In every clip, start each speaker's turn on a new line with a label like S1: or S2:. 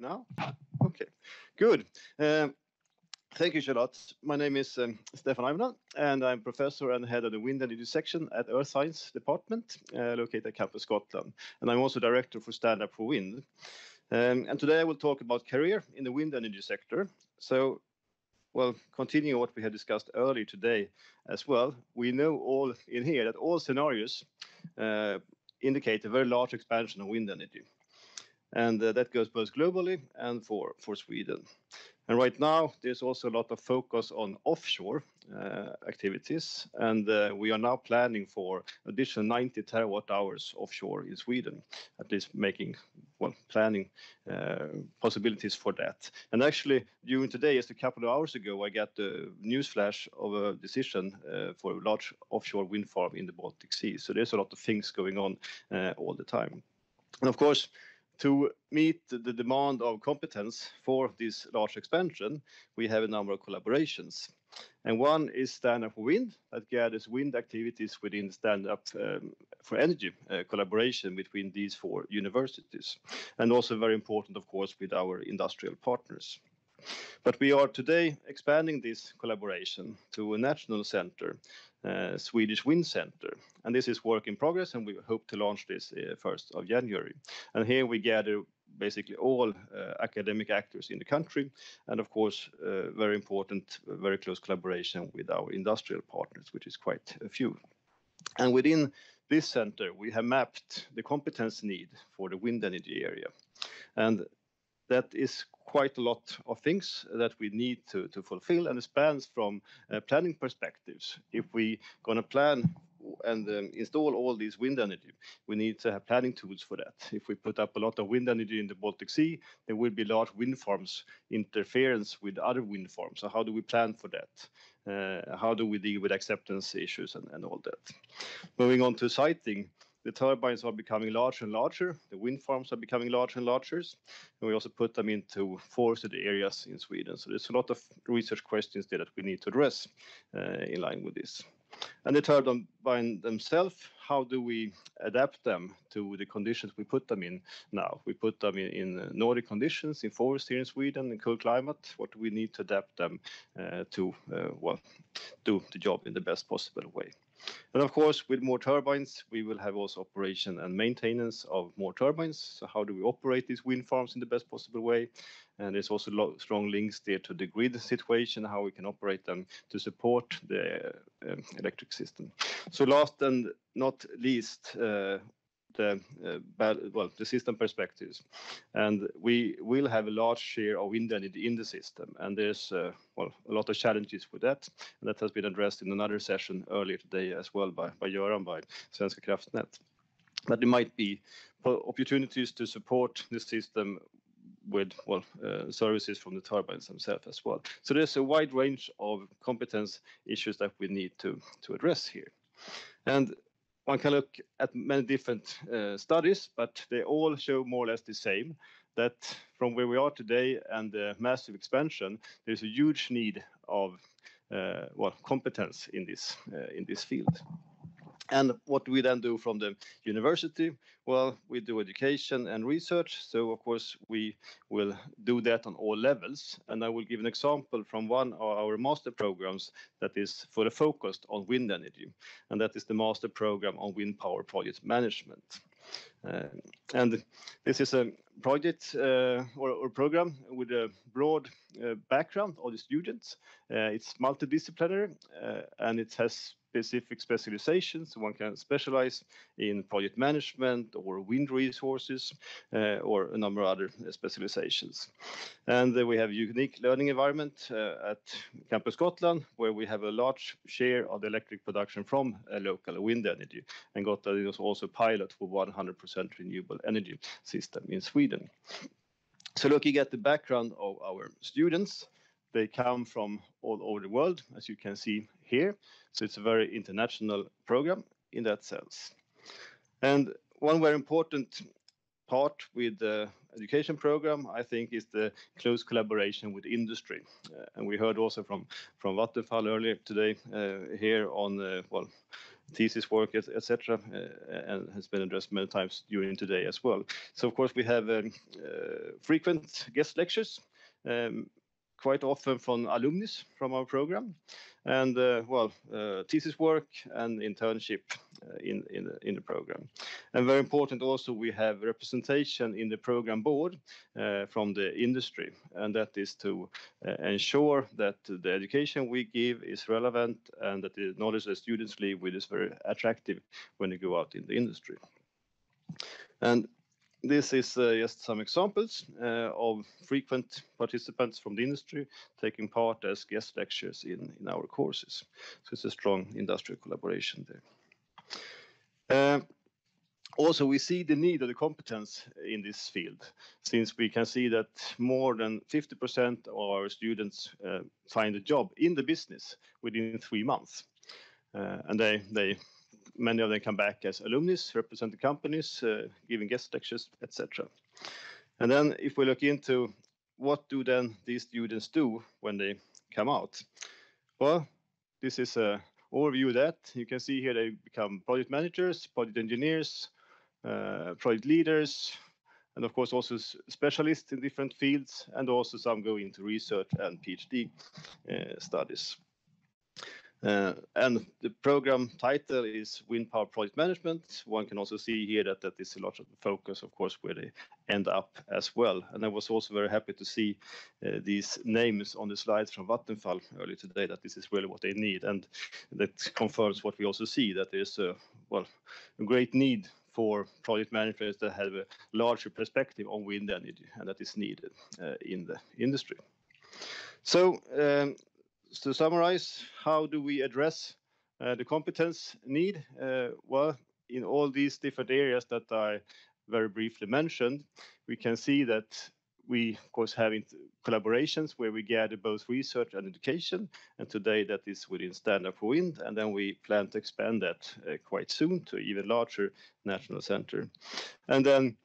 S1: Now? Okay, good. Thank you, Charlotte. My name is Stefan Ivanov, and I'm professor and head of the Wind Energy section at Earth Science Department, located at Campus Scotland. And I'm also director for Stand Up for Wind. And today I will talk about career in the wind energy sector. So, well, continuing what we had discussed earlier today as well, we know all in here that all scenarios indicate a very large expansion of wind energy. And that goes both globally and for Sweden. And right now, there's also a lot of focus on offshore activities. And we are now planning for additional 90 terawatt hours offshore in Sweden, at least making, planning possibilities for that. And actually, during today, just a couple of hours ago, I got the news flash of a decision for a large offshore wind farm in the Baltic Sea. So there's a lot of things going on all the time. And of course, to meet the demand of competence for this large expansion, we have a number of collaborations. And one is Stand Up for Wind, that gathers wind activities within Stand Up for Energy collaboration between these four universities. And also very important, of course, with our industrial partners. But we are today expanding this collaboration to a national center, Swedish Wind Center. And this is work in progress, and we hope to launch this 1st of January. And here we gather basically all academic actors in the country, and of course, very important, very close collaboration with our industrial partners, which is quite a few. And within this center, we have mapped the competence need for the wind energy area. And that is quite a lot of things that we need to fulfill, and it spans from planning perspectives. If we going to plan and install all these wind energy, we need to have planning tools for that. If we put up a lot of wind energy in the Baltic Sea, there will be large wind farms interference with other wind farms. So how do we plan for that? How do we deal with acceptance issues and all that? Moving on to siting. The turbines are becoming larger and larger. The wind farms are becoming larger and larger. And we also put them into forested areas in Sweden. So there's a lot of research questions there that we need to address in line with this. And the turbine themselves, how do we adapt them to the conditions we put them in now? We put them in Nordic conditions, in forest here in Sweden, in cold climate. What do we need to adapt them to, do the job in the best possible way? And of course, with more turbines, we will have also operation and maintenance of more turbines. So how do we operate these wind farms in the best possible way? And there's also strong links there to the grid situation, how we can operate them to support the electric system. So last and not least, the system perspectives. And we will have a large share of wind energy in the system. And there's a lot of challenges with that. And that has been addressed in another session earlier today as well by Göran, by Svenska Kraftnät. But there might be opportunities to support the system with services from the turbines themselves as well. So there's a wide range of competence issues that we need to address here. And one can look at many different studies, but they all show more or less the same, that from where we are today and the massive expansion, there's a huge need of competence in this field. And what do we then do from the university? Well, we do education and research. So, of course, we will do that on all levels. And I will give an example from one of our master programs that is fully focused on wind energy. And that is the master program on wind power project management. And this is a project or program with a broad background of the students. It's multidisciplinary and it has specific specializations. One can specialize in project management or wind resources or a number of other specializations. And we have a unique learning environment at Campus Scotland, where we have a large share of the electric production from local wind energy. And Gotland is also a pilot for 100% renewable energy system in Sweden. So looking at the background of our students, they come from all over the world, as you can see here. So it's a very international program in that sense. And one very important part with the education program, I think, is the close collaboration with industry. And we heard also from Vattenfall earlier today here on thesis work, etc., and has been addressed many times during today as well. So of course we have frequent guest lectures, quite often from alumnus from our program, and thesis work and internship in the program. And very important also, we have representation in the program board from the industry, and that is to ensure that the education we give is relevant and that the knowledge that students leave with is very attractive when they go out in the industry. And this is just some examples of frequent participants from the industry taking part as guest lecturers in our courses. So it's a strong industrial collaboration there. Also, we see the need of the competence in this field, since we can see that more than 50% of our students find a job in the business within 3 months. And many of them come back as alumnus, represent the companies, giving guest lectures, etc. And then if we look into what do then these students do when they come out? Well, this is an overview of that. You can see here they become project managers, project engineers, project leaders, and of course also specialists in different fields, and also some go into research and PhD studies. And the program title is Wind Power Project Management. One can also see here that is a lot of focus, of course, where they end up as well. And I was also very happy to see these names on the slides from Vattenfall earlier today, that this is really what they need. And that confirms what we also see, that there's a great need for project managers that have a larger perspective on wind energy, and that is needed in the industry. So to summarize, how do we address the competence need? Well, in all these different areas that I very briefly mentioned, we can see that we, of course, have collaborations where we gather both research and education, and today that is within Stand-up for Wind, and then we plan to expand that quite soon to even larger national center. And then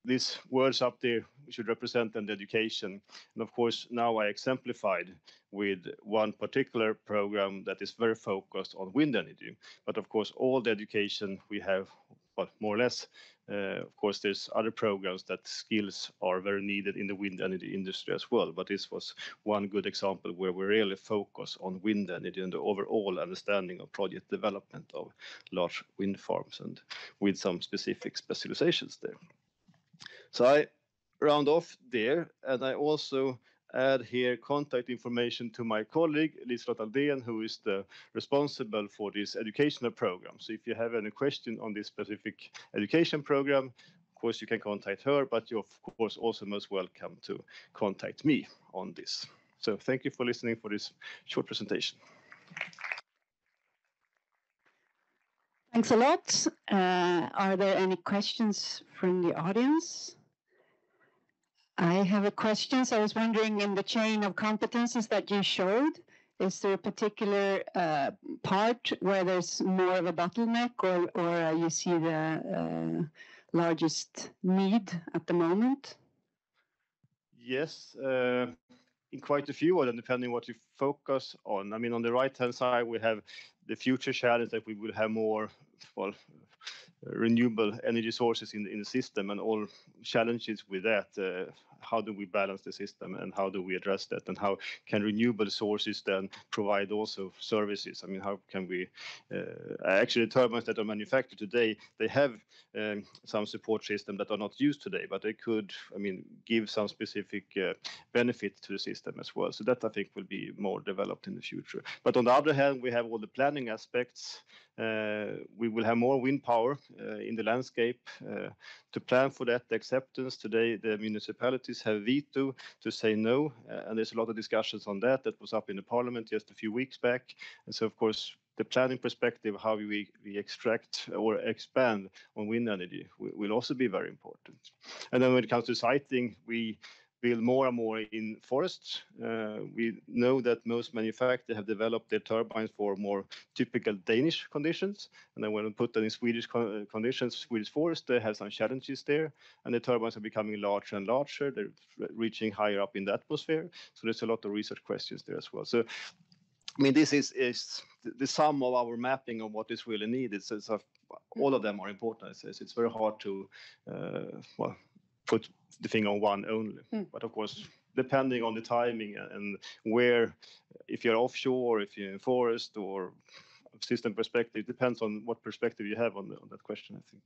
S1: these words up there should represent the education. And of course, now I exemplified with one particular program that is very focused on wind energy. But of course, all the education we have, well, more or less, of course, there's other programs that skills are very needed in the wind energy industry as well. But this was one good example where we really focus on wind energy and the overall understanding of project development of large wind farms, and with some specific specializations there. So I round off there, and I also add here contact information to my colleague, Liselott Aldén, who is the responsible for this educational program. So if you have any question on this specific education program, of course you can contact her, but you're of course also most welcome to contact me on this. So thank you for listening for this short presentation.
S2: Thanks a lot. Are there any questions from the audience? I have a question. So I was wondering, in the chain of competences that you showed, is there a particular part where there's more of a bottleneck, or you see the largest need at the moment?
S1: Yes, in quite a few of them, depending what you focus on. I mean, on the right-hand side, we have the future challenge that we will have more, well, renewable energy sources in the system, and all challenges with that. How do we balance the system, and how do we address that, and how can renewable sources then provide also services? I mean, how can we actually, turbines that are manufactured today, they have some support system that are not used today, but they could, I mean, give some specific benefit to the system as well. So that I think will be more developed in the future. But on the other hand, we have all the planning aspects. We will have more wind power in the landscape. To plan for that, the acceptance today, the municipalities have veto to say no, and there's a lot of discussions on that. That was up in the parliament just a few weeks back. And so, of course, the planning perspective, how we extract or expand on wind energy will also be very important. And then when it comes to siting, we build more and more in forests. We know that most manufacturers have developed their turbines for more typical Danish conditions. And then when we put them in Swedish conditions, Swedish forest, they have some challenges there. And the turbines are becoming larger and larger. They're reaching higher up in the atmosphere. So there's a lot of research questions there as well. So I mean, this is the sum of our mapping of what is really needed. So all of them are important. It's very hard to well, put the thing on one only. But of course, depending on the timing and where, if you're offshore, if you're in forest or system perspective, it depends on what perspective you have on that question, I think.